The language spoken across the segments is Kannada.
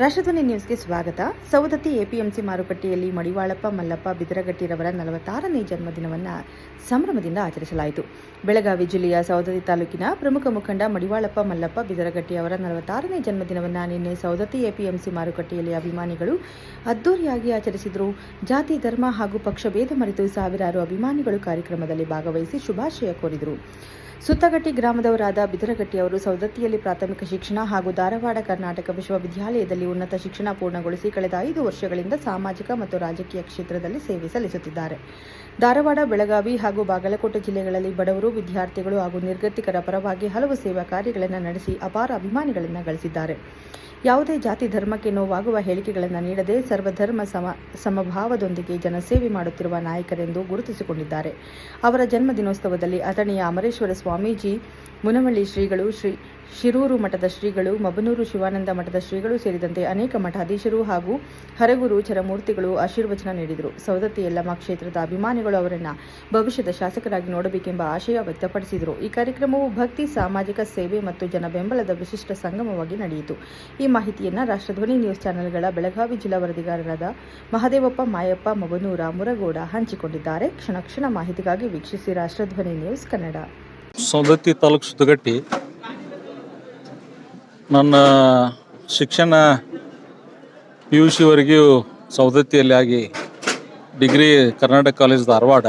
ರಾಷ್ಟ್ರಧ್ವನಿ ನ್ಯೂಸ್ಗೆ ಸ್ವಾಗತ. ಸವದತ್ತಿ ಎಪಿಎಂಸಿ ಮಾರುಕಟ್ಟೆಯಲ್ಲಿ ಮಡಿವಾಳಪ್ಪ ಮಲ್ಲಪ್ಪ ಬಿದರಗಟ್ಟಿರವರ 46ನೇ ಜನ್ಮದಿನವನ್ನು ಸಂಭ್ರಮದಿಂದ ಆಚರಿಸಲಾಯಿತು. ಬೆಳಗಾವಿ ಜಿಲ್ಲೆಯ ಸವದತ್ತಿ ತಾಲೂಕಿನ ಪ್ರಮುಖ ಮುಖಂಡ ಮಡಿವಾಳಪ್ಪ ಮಲ್ಲಪ್ಪ ಬಿದರಗಟ್ಟಿ ಅವರ 46ನೇ ಜನ್ಮದಿನವನ್ನು ನಿನ್ನೆ ಸವದತ್ತಿ ಎಪಿಎಂಸಿ ಮಾರುಕಟ್ಟೆಯಲ್ಲಿ ಅಭಿಮಾನಿಗಳು ಅದ್ದೂರಿಯಾಗಿ ಆಚರಿಸಿದರು. ಜಾತಿ, ಧರ್ಮ ಹಾಗೂ ಪಕ್ಷಭೇದ ಮರೆತು ಸಾವಿರಾರು ಅಭಿಮಾನಿಗಳು ಕಾರ್ಯಕ್ರಮದಲ್ಲಿ ಭಾಗವಹಿಸಿ ಶುಭಾಶಯ ಕೋರಿದರು. ಸುತ್ತಗಟ್ಟಿ ಗ್ರಾಮದವರಾದ ಬಿದರಗಟ್ಟಿ ಅವರು ಸವದತ್ತಿಯಲ್ಲಿ ಪ್ರಾಥಮಿಕ ಶಿಕ್ಷಣ ಹಾಗೂ ಧಾರವಾಡ ಕರ್ನಾಟಕ ವಿಶ್ವವಿದ್ಯಾಲಯದಲ್ಲಿ ಉನ್ನತ ಶಿಕ್ಷಣ ಪೂರ್ಣಗೊಳಿಸಿ ಕಳೆದ 5 ವರ್ಷಗಳಿಂದ ಸಾಮಾಜಿಕ ಮತ್ತು ರಾಜಕೀಯ ಕ್ಷೇತ್ರದಲ್ಲಿ ಸೇವೆ ಸಲ್ಲಿಸುತ್ತಿದ್ದಾರೆ. ಧಾರವಾಡ, ಬೆಳಗಾವಿ ಹಾಗೂ ಬಾಗಲಕೋಟೆ ಜಿಲ್ಲೆಗಳಲ್ಲಿ ಬಡವರು, ವಿದ್ಯಾರ್ಥಿಗಳು ಹಾಗೂ ನಿರ್ಗತಿಕರ ಪರವಾಗಿ ಹಲವು ಸೇವಾ ಕಾರ್ಯಗಳನ್ನು ನಡೆಸಿ ಅಪಾರ ಅಭಿಮಾನಿಗಳನ್ನು ಗಳಿಸಿದ್ದಾರೆ. ಯಾವುದೇ ಜಾತಿ, ಧರ್ಮಕ್ಕೆ ನೋವಾಗುವ ಹೇಳಿಕೆಗಳನ್ನು ನೀಡದೆ ಸರ್ವಧರ್ಮ ಸಮಭಾವದೊಂದಿಗೆ ಜನಸೇವೆ ಮಾಡುತ್ತಿರುವ ನಾಯಕರೆಂದು ಗುರುತಿಸಿಕೊಂಡಿದ್ದಾರೆ. ಅವರ ಜನ್ಮದಿನೋತ್ಸವದಲ್ಲಿ ಅಥಣಿಯ ಅಮರೇಶ್ವರ ಸ್ವಾಮೀಜಿ, ಮುನವಳ್ಳಿ ಶ್ರೀಗಳು, ಶಿರೂರು ಮಠದ ಶ್ರೀಗಳು, ಮಬನೂರು ಶಿವಾನಂದ ಮಠದ ಶ್ರೀಗಳು ಸೇರಿದಂತೆ ಅನೇಕ ಮಠಾಧೀಶರು ಹಾಗೂ ಹರಗೂರು ಚರಮೂರ್ತಿಗಳು ಆಶೀರ್ವಚನ ನೀಡಿದರು. ಸವದತ್ತಿ ಯಲ್ಲಮ್ಮ ಕ್ಷೇತ್ರದ ಅಭಿಮಾನಿಗಳು ಅವರನ್ನು ಭವಿಷ್ಯದ ಶಾಸಕರಾಗಿ ನೋಡಬೇಕೆಂಬ ಆಶಯ ವ್ಯಕ್ತಪಡಿಸಿದರು. ಈ ಕಾರ್ಯಕ್ರಮವು ಭಕ್ತಿ, ಸಾಮಾಜಿಕ ಸೇವೆ ಮತ್ತು ಜನ ಬೆಂಬಲದ ವಿಶಿಷ್ಟ ಸಂಗಮವಾಗಿ ನಡೆಯಿತು. ಈ ಮಾಹಿತಿಯನ್ನು ರಾಷ್ಟ್ರಧ್ವನಿ ನ್ಯೂಸ್ ಚಾನೆಲ್ಗಳ ಬೆಳಗಾವಿ ಜಿಲ್ಲಾ ವರದಿಗಾರರಾದ ಮಹದೇವಪ್ಪ, ಮಾಯಪ್ಪ, ಮಬನೂರ, ಮುರಗೋಡ ಹಂಚಿಕೊಂಡಿದ್ದಾರೆ. ಕ್ಷಣ ಮಾಹಿತಿಗಾಗಿ ವೀಕ್ಷಿಸಿ ರಾಷ್ಟ್ರಧ್ವನಿ ನ್ಯೂಸ್ ಕನ್ನಡ. ಸವದತ್ತಿ ತಾಲೂಕು ಸುತ್ತಗಟ್ಟಿ. ನನ್ನ ಶಿಕ್ಷಣ PUC ಸವದತ್ತಿಯಲ್ಲಿ ಆಗಿ ಡಿಗ್ರಿ ಕರ್ನಾಟಕ ಕಾಲೇಜ್ ಧಾರವಾಡ.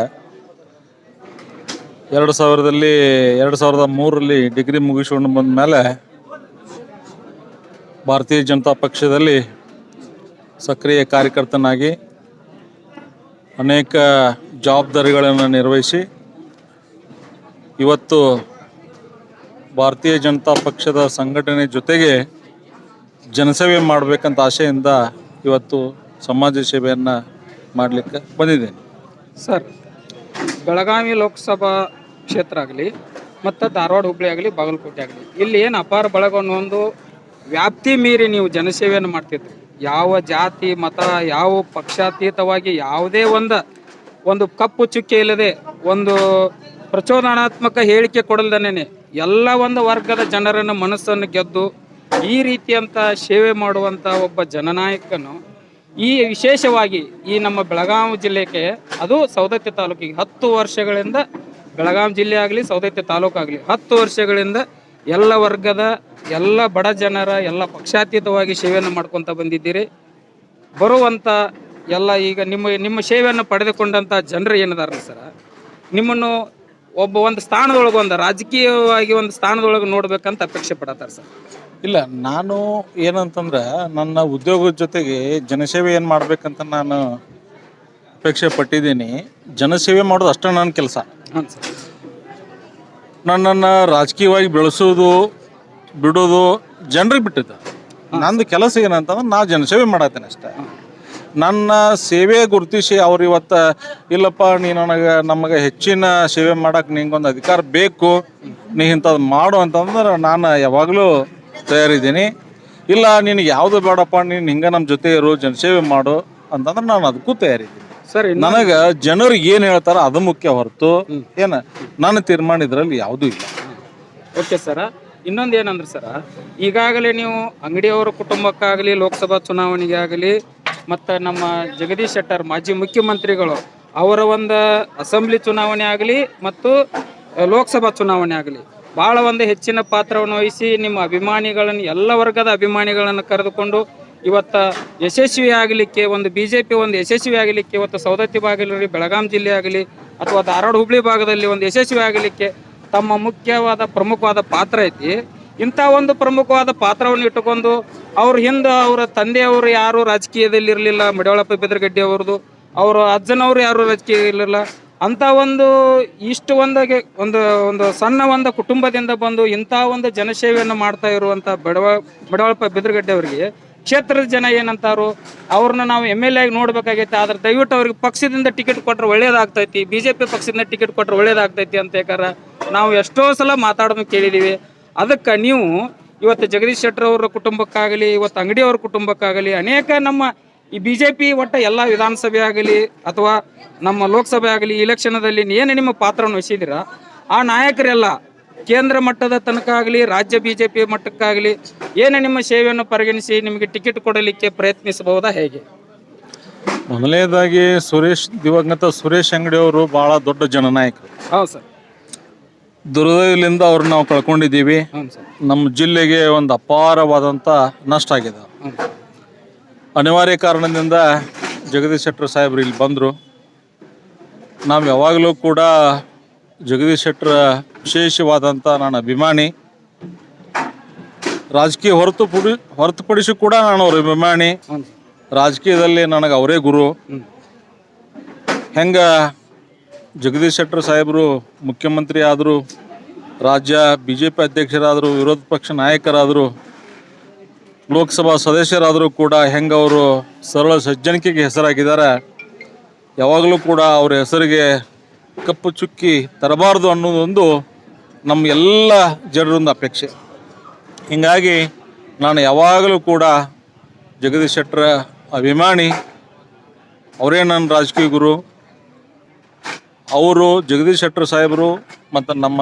2003ರಲ್ಲಿ ಡಿಗ್ರಿ ಮುಗಿಸ್ಕೊಂಡು ಬಂದ ಮೇಲೆ ಭಾರತೀಯ ಜನತಾ ಪಕ್ಷದಲ್ಲಿ ಸಕ್ರಿಯ ಕಾರ್ಯಕರ್ತನಾಗಿ ಅನೇಕ ಜವಾಬ್ದಾರಿಗಳನ್ನು ನಿರ್ವಹಿಸಿ ಇವತ್ತು ಭಾರತೀಯ ಜನತಾ ಪಕ್ಷದ ಸಂಘಟನೆ ಜೊತೆಗೆ ಜನಸೇವೆ ಮಾಡಬೇಕಂತ ಆಶೆಯಿಂದ ಇವತ್ತು ಸಮಾಜ ಸೇವೆಯನ್ನು ಮಾಡಲಿಕ್ಕೆ ಬಂದಿದ್ದೇನೆ. ಸರ್, ಬೆಳಗಾವಿ ಲೋಕಸಭಾ ಕ್ಷೇತ್ರ ಆಗಲಿ ಮತ್ತು ಧಾರವಾಡ, ಹುಬ್ಬಳ್ಳಿ ಆಗಲಿ, ಬಾಗಲಕೋಟೆ ಆಗಲಿ, ಇಲ್ಲಿ ಏನು ಅಪಾರ ಬಳಗವನ್ನು ಒಂದು ವ್ಯಾಪ್ತಿ ಮೀರಿ ನೀವು ಜನಸೇವೆಯನ್ನು ಮಾಡ್ತಿದ್ರಿ. ಯಾವ ಜಾತಿ, ಮತ, ಯಾವ ಪಕ್ಷಾತೀತವಾಗಿ ಯಾವುದೇ ಒಂದು ಕಪ್ಪು ಚುಕ್ಕೆ ಇಲ್ಲದೆ, ಒಂದು ಪ್ರಚೋದನಾತ್ಮಕ ಹೇಳಿಕೆ ಕೊಡಲ್ದನೇ ಎಲ್ಲ ಒಂದು ವರ್ಗದ ಜನರನ್ನು ಮನಸ್ಸನ್ನು ಗೆದ್ದು ಈ ರೀತಿಯಂಥ ಸೇವೆ ಮಾಡುವಂಥ ಒಬ್ಬ ಜನನಾಯಕನು ವಿಶೇಷವಾಗಿ ಈ ನಮ್ಮ ಬೆಳಗಾವಿ ಜಿಲ್ಲೆಗೆ, ಅದು ಸವದತ್ತಿ ತಾಲೂಕಿಗೆ 10 ವರ್ಷಗಳಿಂದ, ಬೆಳಗಾವಿ ಜಿಲ್ಲೆ ಆಗಲಿ ಸವದತ್ತಿ ತಾಲೂಕಾಗಲಿ 10 ವರ್ಷಗಳಿಂದ ಎಲ್ಲ ವರ್ಗದ, ಎಲ್ಲ ಬಡ ಜನರ, ಎಲ್ಲ ಪಕ್ಷಾತೀತವಾಗಿ ಸೇವೆಯನ್ನು ಮಾಡ್ಕೊತ ಬಂದಿದ್ದೀರಿ. ಬರುವಂಥ ಎಲ್ಲ ಈಗ ನಿಮ್ಮ ಸೇವೆಯನ್ನು ಪಡೆದುಕೊಂಡಂಥ ಜನರು ಏನಿದಾರಲ್ಲ ಸರ, ನಿಮ್ಮನ್ನು ಒಂದು ಸ್ಥಾನದೊಳಗೆ, ಒಂದು ರಾಜಕೀಯವಾಗಿ ಒಂದು ಸ್ಥಾನದೊಳಗೆ ನೋಡ್ಬೇಕಂತ ಅಪೇಕ್ಷೆ ಪಡತ್ತಾರೆ ಸರ್. ಇಲ್ಲ, ನಾನು ಏನಂತಂದ್ರೆ ನನ್ನ ಉದ್ಯೋಗದ ಜೊತೆಗೆ ಜನಸೇವೆ ಏನು ಮಾಡ್ಬೇಕಂತ ನಾನು ಅಪೇಕ್ಷೆ ಪಟ್ಟಿದ್ದೀನಿ. ಜನಸೇವೆ ಮಾಡೋದು ಅಷ್ಟೇ ನನ್ನ ಕೆಲಸ. ಹಾಂ ಸರ್. ನನ್ನನ್ನು ರಾಜಕೀಯವಾಗಿ ಬೆಳೆಸೋದು ಬಿಡೋದು ಜನರಿಗೆ ಬಿಟ್ಟಿದ್ದ. ನಂದು ಕೆಲಸ ಏನಂತಂದ್ರೆ ನಾ ಜನಸೇವೆ ಮಾಡತ್ತೇನೆ ಅಷ್ಟೇ. ನನ್ನ ಸೇವೆ ಗುರುತಿಸಿ ಅವ್ರು ಇವತ್ತು ಇಲ್ಲಪ್ಪ, ನೀನು ನಮಗೆ ಹೆಚ್ಚಿನ ಸೇವೆ ಮಾಡೋಕೆ ನಿಂಗೊಂದು ಅಧಿಕಾರ ಬೇಕು, ನೀ ಇಂಥದ್ದು ಮಾಡು ಅಂತಂದ್ರೆ ನಾನು ಯಾವಾಗಲೂ ತಯಾರಿದ್ದೀನಿ. ಇಲ್ಲ, ನಿನಗೆ ಯಾವುದು ಬೇಡಪ್ಪ, ನೀನು ಹಿಂಗೆ ನಮ್ಮ ಜೊತೆ ಇರು, ಜನಸೇವೆ ಮಾಡು ಅಂತಂದ್ರೆ ನಾನು ಅದಕ್ಕೂ ತಯಾರಿದ್ದೀನಿ. ಸರಿ, ನನಗೆ ಜನರು ಏನು ಹೇಳ್ತಾರೋ ಅದು ಮುಖ್ಯ ಹೊರತು ನನ್ನ ತೀರ್ಮಾನ ಇದರಲ್ಲಿ ಯಾವುದೂ ಇಲ್ಲ. Okay sir. ಇನ್ನೊಂದು ಏನಂದ್ರೆ ಸರ, ಈಗಾಗಲೇ ನೀವು ಅಂಗಡಿಯವರ ಕುಟುಂಬಕ್ಕಾಗಲಿ, ಲೋಕಸಭಾ ಚುನಾವಣೆಗೆ ಆಗಲಿ, ಮತ್ತು ನಮ್ಮ ಜಗದೀಶ್ ಶೆಟ್ಟರ್ ಮಾಜಿ ಮುಖ್ಯಮಂತ್ರಿಗಳು ಅವರ ಒಂದು ಅಸೆಂಬ್ಲಿ ಚುನಾವಣೆ ಆಗಲಿ ಮತ್ತು ಲೋಕಸಭಾ ಚುನಾವಣೆ ಆಗಲಿ ಭಾಳ ಒಂದು ಹೆಚ್ಚಿನ ಪಾತ್ರವನ್ನು ವಹಿಸಿ ನಿಮ್ಮ ಅಭಿಮಾನಿಗಳನ್ನು, ಎಲ್ಲ ವರ್ಗದ ಅಭಿಮಾನಿಗಳನ್ನು ಕರೆದುಕೊಂಡು ಇವತ್ತು ಯಶಸ್ವಿ ಆಗಲಿಕ್ಕೆ, ಒಂದು BJP ಒಂದು ಯಶಸ್ವಿ ಆಗಲಿಕ್ಕೆ, ಇವತ್ತು ಸವದತ್ತಿ ಭಾಗದಲ್ಲಿ, ಬೆಳಗಾವಿ ಜಿಲ್ಲೆ ಆಗಲಿ ಅಥವಾ ಧಾರವಾಡ, ಹುಬ್ಬಳ್ಳಿ ಭಾಗದಲ್ಲಿ ಒಂದು ಯಶಸ್ವಿ ಆಗಲಿಕ್ಕೆ ತಮ್ಮ ಮುಖ್ಯವಾದ ಪ್ರಮುಖವಾದ ಪಾತ್ರ ಐತಿ. ಇಂಥ ಒಂದು ಪ್ರಮುಖವಾದ ಪಾತ್ರವನ್ನು ಇಟ್ಟುಕೊಂಡು ಅವ್ರ ಹಿಂದೆ ಅವರ ತಂದೆಯವರು ಯಾರು ರಾಜಕೀಯದಲ್ಲಿ ಇರಲಿಲ್ಲ, ಮಡಿವಾಳಪ್ಪ ಬಿದರಗಟ್ಟಿ ಅವ್ರದ್ದು, ಅವರ ಅಜ್ಜನವರು ಯಾರು ರಾಜಕೀಯ ಇರಲಿಲ್ಲ. ಅಂಥ ಇಷ್ಟು ಒಂದು ಸಣ್ಣ ಒಂದು ಕುಟುಂಬದಿಂದ ಬಂದು ಇಂಥ ಒಂದು ಜನಸೇವೆಯನ್ನು ಮಾಡ್ತಾ ಇರುವಂಥ ಮಡಿವಾಳಪ್ಪ ಬಿದರಗಟ್ಟಿ ಅವರಿಗೆ ಕ್ಷೇತ್ರದ ಜನ ಏನಂತಾರು, ಅವ್ರನ್ನ ನಾವು MLA ಆಗಿ ನೋಡ್ಬೇಕಾಗೈತೆ. ಆದ್ರೆ ದಯವಿಟ್ಟು ಅವ್ರಿಗೆ ಪಕ್ಷದಿಂದ ಟಿಕೆಟ್ ಕೊಟ್ಟರೆ ಒಳ್ಳೇದಾಗ್ತೈತಿ, BJP ಪಕ್ಷದಿಂದ ಟಿಕೆಟ್ ಕೊಟ್ಟರೆ ಒಳ್ಳೇದಾಗ್ತೈತಿ ಅಂತ ಯಾಕಾರ ನಾವು ಎಷ್ಟೋ ಸಲ ಮಾತಾಡೋದು ಕೇಳಿದ್ದೀವಿ. ಅದಕ್ಕೆ ನೀವು ಇವತ್ತು ಜಗದೀಶ್ ಶೆಟ್ಟರ್ ಅವರ ಕುಟುಂಬಕ್ಕಾಗಲಿ, ಇವತ್ತು ಅಂಗಡಿಯವ್ರ ಕುಟುಂಬಕ್ಕಾಗಲಿ, ಅನೇಕ ನಮ್ಮ ಈ BJP ಒಟ್ಟು ಎಲ್ಲ ವಿಧಾನಸಭೆ ಆಗಲಿ ಅಥವಾ ನಮ್ಮ ಲೋಕಸಭೆ ಆಗಲಿ ಇಲೆಕ್ಷನದಲ್ಲಿ ಏನು ನಿಮ್ಮ ಪಾತ್ರವನ್ನು ವಹಿಸಿದ್ದೀರ, ಆ ನಾಯಕರೆಲ್ಲ ಕೇಂದ್ರ ಮಟ್ಟದ ತನಕ ಆಗಲಿ ರಾಜ್ಯ ಬಿಜೆಪಿ ಮಟ್ಟಕ್ಕಾಗಲಿ ಏನು ನಿಮ್ಮ ಸೇವೆಯನ್ನು ಪರಿಗಣಿಸಿ ನಿಮಗೆ ಟಿಕೆಟ್ ಕೊಡಲಿಕ್ಕೆ ಪ್ರಯತ್ನಿಸಬಹುದಾ ಹೇಗೆ? ಮೊದಲನೇದಾಗಿ ದಿವಂಗತ ಸುರೇಶ್ ಅಂಗಡಿ ಅವರು ಬಹಳ ದೊಡ್ಡ ಜನನಾಯಕರು. ಹೌದು ಸರ್. ದುರ್ದೈವದಿಂದ ಅವ್ರನ್ನ ನಾವು ಕಳ್ಕೊಂಡಿದ್ದೀವಿ. ಹ್ಞೂ ಸರ್. ನಮ್ಮ ಜಿಲ್ಲೆಗೆ ಒಂದು ಅಪಾರವಾದಂಥ ನಷ್ಟ ಆಗಿದೆ. ಹ್ಞೂ. ಅನಿವಾರ್ಯ ಕಾರಣದಿಂದ ಜಗದೀಶ್ ಶೆಟ್ಟರ್ ಸಾಹೇಬ್ರು ಇಲ್ಲಿ ಬಂದರು. ನಾವು ಯಾವಾಗಲೂ ಕೂಡ ಜಗದೀಶ್ ಶೆಟ್ಟರ್ ವಿಶೇಷವಾದಂಥ ನಾನು ಅಭಿಮಾನಿ. ರಾಜಕೀಯ ಹೊರತುಪಡಿಸಿ ಕೂಡ ನಾನು ಅವ್ರ ಅಭಿಮಾನಿ. ಹ್ಞೂ. ರಾಜಕೀಯದಲ್ಲಿ ನನಗೆ ಅವರೇ ಗುರು. ಹ್ಞೂ. ಹೆಂಗೆ ಜಗದೀಶ್ ಶೆಟ್ಟರ್ ಸಾಹೇಬರು ಮುಖ್ಯಮಂತ್ರಿ ಆದರು, ರಾಜ್ಯ BJP ಅಧ್ಯಕ್ಷರಾದರು, ವಿರೋಧ ಪಕ್ಷ ನಾಯಕರಾದರು, ಲೋಕಸಭಾ ಸದಸ್ಯರಾದರೂ ಕೂಡ ಹೆಂಗೆ ಅವರು ಸರಳ ಸಜ್ಜನಿಕೆಗೆ ಹೆಸರಾಗಿದ್ದಾರೆ, ಯಾವಾಗಲೂ ಕೂಡ ಅವರ ಹೆಸರಿಗೆ ಕಪ್ಪು ಚುಕ್ಕಿ ತರಬಾರ್ದು ಅನ್ನೋದೊಂದು ನಮ್ಮ ಎಲ್ಲ ಜನರೊಂದು ಅಪೇಕ್ಷೆ. ಹೀಗಾಗಿ ನಾನು ಯಾವಾಗಲೂ ಕೂಡ ಜಗದೀಶ್ ಶೆಟ್ಟರ ಅಭಿಮಾನಿ. ಅವರೇ ನನ್ನ ರಾಜಕೀಯ ಗುರು. ಅವರು ಜಗದೀಶ್ ಶೆಟ್ಟರ್ ಸಾಹೇಬರು ಮತ್ತು ನಮ್ಮ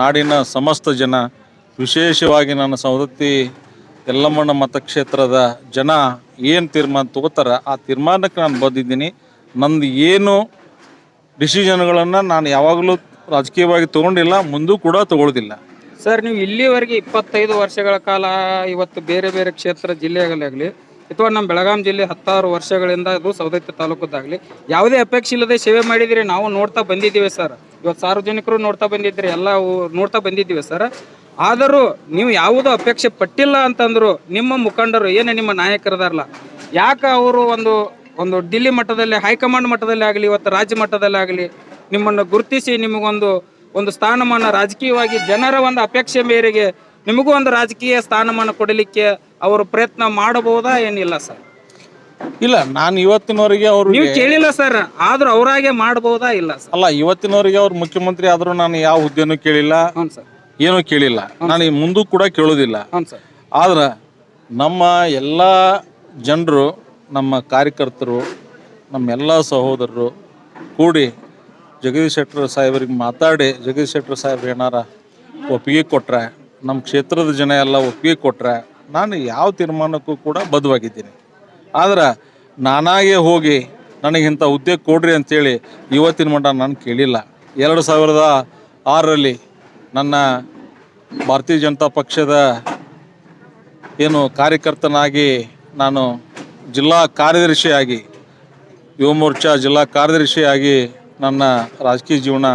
ನಾಡಿನ ಸಮಸ್ತ ಜನ, ವಿಶೇಷವಾಗಿ ನನ್ನ ಸವದತ್ತಿ ಯಲ್ಲಮ್ಮನ ಮತಕ್ಷೇತ್ರದ ಜನ ಏನು ತೀರ್ಮಾನ ತಗೋತಾರೆ ಆ ತೀರ್ಮಾನಕ್ಕೆ ನಾನು ಬಂದಿದ್ದೀನಿ. ನಂದು ಏನು ಡಿಸಿಷನ್ಗಳನ್ನು ನಾನು ಯಾವಾಗಲೂ ರಾಜಕೀಯವಾಗಿ ತೊಗೊಂಡಿಲ್ಲ, ಮುಂದೂ ಕೂಡ ತೊಗೊಳ್ಳೋದಿಲ್ಲ. ಸರ್, ನೀವು ಇಲ್ಲಿವರೆಗೆ 25 ವರ್ಷಗಳ ಕಾಲ ಇವತ್ತು ಬೇರೆ ಬೇರೆ ಕ್ಷೇತ್ರ ಜಿಲ್ಲೆಗಳಾಗಲಿ ಅಥವಾ ನಮ್ಮ ಬೆಳಗಾಂ ಜಿಲ್ಲೆ 16 ವರ್ಷಗಳಿಂದ ಅದು ಸವದತ್ತಿ ತಾಲೂಕದಾಗಲಿ ಯಾವುದೇ ಅಪೇಕ್ಷೆ ಇಲ್ಲದೆ ಸೇವೆ ಮಾಡಿದಿರಿ. ನಾವು ನೋಡ್ತಾ ಬಂದಿದ್ದೀವಿ ಸರ್. ಇವತ್ತು ಸಾರ್ವಜನಿಕರು ನೋಡ್ತಾ ಬಂದಿದ್ರಿ, ಎಲ್ಲ ನೋಡ್ತಾ ಬಂದಿದ್ದೀವಿ ಸರ್. ಆದರೂ ನೀವು ಯಾವುದೋ ಅಪೇಕ್ಷೆ ಪಟ್ಟಿಲ್ಲ ಅಂತಂದ್ರು ನಿಮ್ಮ ಮುಖಂಡರು ಏನು ನಿಮ್ಮ ನಾಯಕರದಾರಲ್ಲ, ಯಾಕೆ ಅವರು ಒಂದು ಡಿಲ್ಲಿ ಮಟ್ಟದಲ್ಲಿ ಹೈಕಮಾಂಡ್ ಮಟ್ಟದಲ್ಲಿ ಆಗಲಿ ಇವತ್ತು ರಾಜ್ಯ ಮಟ್ಟದಲ್ಲಿ ಆಗಲಿ ನಿಮ್ಮನ್ನು ಗುರುತಿಸಿ ನಿಮಗೊಂದು ಸ್ಥಾನಮಾನ ರಾಜಕೀಯವಾಗಿ ಜನರ ಒಂದು ಅಪೇಕ್ಷೆ ಮೇರೆಗೆ ನಿಮಗೂ ಒಂದು ರಾಜಕೀಯ ಸ್ಥಾನಮಾನ ಕೊಡಲಿಕ್ಕೆ ಅವರು ಪ್ರಯತ್ನ ಮಾಡಬಹುದಾ? ಏನಿಲ್ಲ ಸರ್. ಇಲ್ಲ, ನಾನು ಇವತ್ತಿನವರೆಗೆ ಅವರು ನೀವು ಕೇಳಿಲ್ಲ ಸರ್, ಆದ್ರೂ ಅವರಾಗೆ ಮಾಡಬಹುದಾ? ಇಲ್ಲ ಸರ್. ಅಲ್ಲ, ಇವತ್ತಿನವರೆಗೆ ಅವ್ರು ಮುಖ್ಯಮಂತ್ರಿ ಆದರೂ ನಾನು ಯಾವ ಹುದ್ದೆನೂ ಕೇಳಿಲ್ಲ, ಹ್ಞೂ ಸರ್. ಏನೂ ಕೇಳಿಲ್ಲ. ನಾನು ಈ ಮುಂದೂ ಕೂಡ ಕೇಳೋದಿಲ್ಲ. ಹ್ಞೂ ಸರ್. ಆದ್ರೆ ನಮ್ಮ ಎಲ್ಲ ಜನರು, ನಮ್ಮ ಕಾರ್ಯಕರ್ತರು, ನಮ್ಮೆಲ್ಲ ಸಹೋದರರು ಕೂಡಿ ಜಗದೀಶ್ ಶೆಟ್ಟರ್ ಸಾಹೇಬರಿಗೆ ಮಾತಾಡಿ ಜಗದೀಶ್ ಶೆಟ್ಟರ್ ಸಾಹೇಬ್ರು ಏನಾರ ಒಪ್ಪಿಗೆ ಕೊಟ್ಟರೆ, ನಮ್ಮ ಕ್ಷೇತ್ರದ ಜನ ಎಲ್ಲ ಒಪ್ಪಿಗೆ ಕೊಟ್ಟರೆ ನಾನು ಯಾವ ತೀರ್ಮಾನಕ್ಕೂ ಕೂಡ ಬದ್ಧವಾಗಿದ್ದೀನಿ. ಆದ್ರೆ ನಾನಾಗೆ ಹೋಗಿ ನನಗಿಂಥ ಹುದ್ದೆ ಕೊಡ್ರಿ ಅಂತೇಳಿ ಇವತ್ತಿನ ಮಟ್ಟ ನಾನು ಕೇಳಿಲ್ಲ. 2006ರಲ್ಲಿ ನನ್ನ ಭಾರತೀಯ ಜನತಾ ಪಕ್ಷದ ಏನು ಕಾರ್ಯಕರ್ತನಾಗಿ ನಾನು ಜಿಲ್ಲಾ ಕಾರ್ಯದರ್ಶಿಯಾಗಿ, ಯುವ ಮೋರ್ಚಾ ಜಿಲ್ಲಾ ಕಾರ್ಯದರ್ಶಿಯಾಗಿ ನನ್ನ ರಾಜಕೀಯ ಜೀವನ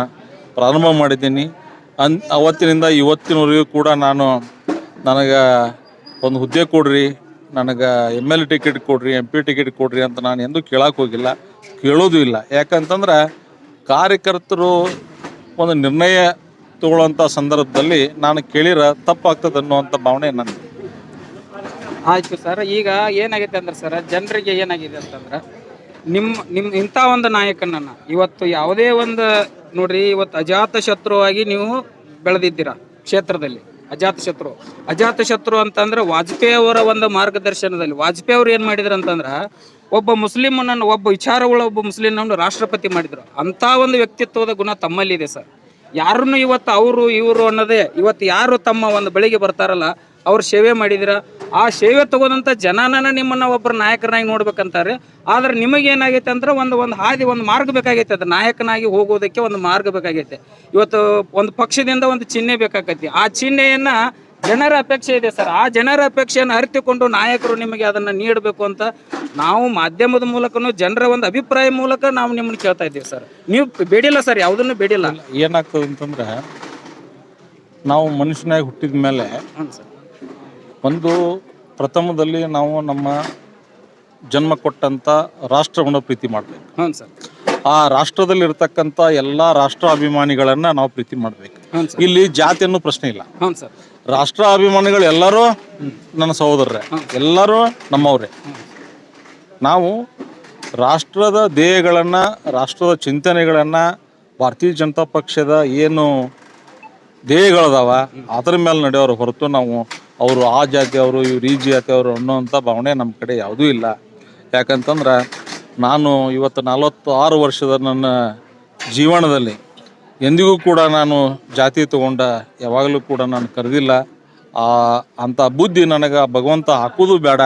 ಪ್ರಾರಂಭ ಮಾಡಿದ್ದೀನಿ. ಅವತ್ತಿನಿಂದ ಇವತ್ತಿನವರೆಗೂ ಕೂಡ ನನಗೆ ಒಂದು ಹುದ್ದೆ ಕೊಡ್ರಿ, ನನಗೆ MLA ಟಿಕೆಟ್ ಕೊಡ್ರಿ, MP ಟಿಕೆಟ್ ಕೊಡ್ರಿ ಅಂತ ನಾನು ಎಂದೂ ಕೇಳಕ್ಕೆ ಹೋಗಿಲ್ಲ, ಕೇಳೋದು ಇಲ್ಲ. ಯಾಕಂತಂದ್ರೆ ಕಾರ್ಯಕರ್ತರು ಒಂದು ನಿರ್ಣಯ ತಗೊಳ್ಳೋಂಥ ಸಂದರ್ಭದಲ್ಲಿ ನಾನು ಕೇಳಿರ ತಪ್ಪಾಗ್ತದೆ ಅನ್ನುವಂಥ ಭಾವನೆ ನನಗೆ. ಆಯ್ತು ಸರ್. ಈಗ ಏನಾಗಿದೆ ಅಂದ್ರೆ ಸರ್, ಜನರಿಗೆ ಏನಾಗಿದೆ ಅಂತಂದ್ರೆ ನಿಮ್ಮ ಇಂಥ ಒಂದು ನಾಯಕನನ್ನ ಇವತ್ತು ಯಾವುದೇ ಒಂದು ನೋಡ್ರಿ, ಇವತ್ತು ಅಜಾತ ಶತ್ರುವಾಗಿ ನೀವು ಬೆಳೆದಿದ್ದೀರಾ ಕ್ಷೇತ್ರದಲ್ಲಿ. ಅಜಾತ ಶತ್ರು ಅಂತಂದ್ರೆ ವಾಜಪೇಯಿ ಅವರ ಒಂದು ಮಾರ್ಗದರ್ಶನದಲ್ಲಿ ವಾಜಪೇಯಿ ಅವ್ರು ಏನು ಮಾಡಿದ್ರು ಅಂತಂದ್ರೆ ಒಬ್ಬ ಮುಸ್ಲಿಮನನ್ನು, ಒಬ್ಬ ವಿಚಾರವುಳ್ಳ ಒಬ್ಬ ಮುಸ್ಲಿಮನನ್ನು ರಾಷ್ಟ್ರಪತಿ ಮಾಡಿದ್ರು. ಅಂಥ ಒಂದು ವ್ಯಕ್ತಿತ್ವದ ಗುಣ ತಮ್ಮಲ್ಲಿದೆ ಸರ್. ಯಾರನ್ನು ಇವತ್ತು ಅವರು ಇವರು ಅನ್ನೋದೇ, ಇವತ್ತು ಯಾರು ತಮ್ಮ ಒಂದು ಬಳಿಗೆ ಬರ್ತಾರಲ್ಲ ಅವ್ರು ಸೇವೆ ಮಾಡಿದಿರ, ಆ ಸೇವೆ ತಗೋದಂಥ ಜನನ ನಿಮ್ಮನ್ನು ಒಬ್ಬರು ನಾಯಕನಾಗಿ ನೋಡ್ಬೇಕಂತಾರೆ. ಆದ್ರೆ ನಿಮಗೇನಾಗೈತೆ ಅಂದ್ರೆ ಒಂದು ಹಾದಿ, ಒಂದು ಮಾರ್ಗ ಬೇಕಾಗೈತೆ. ಅದು ನಾಯಕನಾಗಿ ಹೋಗೋದಕ್ಕೆ ಒಂದು ಮಾರ್ಗ ಬೇಕಾಗೈತೆ. ಇವತ್ತು ಒಂದು ಪಕ್ಷದಿಂದ ಒಂದು ಚಿಹ್ನೆ ಬೇಕಾಗೈತಿ. ಆ ಚಿಹ್ನೆಯನ್ನ ಜನರ ಅಪೇಕ್ಷೆ ಇದೆ ಸರ್. ಆ ಜನರ ಅಪೇಕ್ಷೆಯನ್ನು ಅರಿತುಕೊಂಡು ನಾಯಕರು ನಿಮಗೆ ಅದನ್ನು ನೀಡಬೇಕು ಅಂತ ನಾವು ಮಾಧ್ಯಮದ ಮೂಲಕನೂ ಜನರ ಒಂದು ಅಭಿಪ್ರಾಯ ಮೂಲಕ ನಾವು ನಿಮ್ಮನ್ನು ಕೇಳ್ತಾ ಇದ್ದೀವಿ ಸರ್. ನೀವು ಬೇಡಿಲ್ಲ ಸರ್, ಯಾವುದನ್ನು ಬೇಡಿಲ್ಲ. ಏನಾಗ್ತದೆ ಅಂತಂದ್ರೆ, ನಾವು ಮನುಷ್ಯನಾಗಿ ಹುಟ್ಟಿದ ಮೇಲೆ ಒಂದು ಪ್ರಥಮದಲ್ಲಿ ನಾವು ನಮ್ಮ ಜನ್ಮ ಕೊಟ್ಟಂಥ ರಾಷ್ಟ್ರವನ್ನು ಪ್ರೀತಿ ಮಾಡಬೇಕು. ಹ್ಞೂ ಸರ್. ಆ ರಾಷ್ಟ್ರದಲ್ಲಿ ಇರ್ತಕ್ಕಂಥ ಎಲ್ಲ ರಾಷ್ಟ್ರ ಅಭಿಮಾನಿಗಳನ್ನ ನಾವು ಪ್ರೀತಿ ಮಾಡಬೇಕು. ಇಲ್ಲಿ ಜಾತಿ ಅನ್ನೋ ಪ್ರಶ್ನೆ ಇಲ್ಲ. ಹ್ಞೂ ಸರ್. ರಾಷ್ಟ್ರ ಅಭಿಮಾನಿಗಳು ಎಲ್ಲರೂ ನನ್ನ ಸಹೋದರರೇ, ಎಲ್ಲರೂ ನಮ್ಮವರೇ. ನಾವು ರಾಷ್ಟ್ರದ ಧ್ಯೇಯಗಳನ್ನು, ರಾಷ್ಟ್ರದ ಚಿಂತನೆಗಳನ್ನು, ಭಾರತೀಯ ಜನತಾ ಪಕ್ಷದ ಏನು ಧ್ಯೇಯಗಳದಾವ ಅದರ ಮೇಲೆ ನಡೆಯೋರು ಹೊರತು ನಾವು ಅವರು ಆ ಜಾತಿಯವರು ಇವ್ರು ಈ ಜಾತಿಯವರು ಅನ್ನೋವಂಥ ಭಾವನೆ ನಮ್ಮ ಕಡೆ ಯಾವುದೂ ಇಲ್ಲ. ಯಾಕಂತಂದ್ರೆ ನಾನು ಇವತ್ತು 46 ವರ್ಷದ ನನ್ನ ಜೀವನದಲ್ಲಿ ಎಂದಿಗೂ ಕೂಡ ನಾನು ಜಾತಿ ತಗೊಂಡ ಯಾವಾಗಲೂ ಕೂಡ ನಾನು ಕರೆದಿಲ್ಲ. ಅಂಥ ಬುದ್ಧಿ ನನಗೆ ಭಗವಂತ ಹಾಕೋದು ಬೇಡ.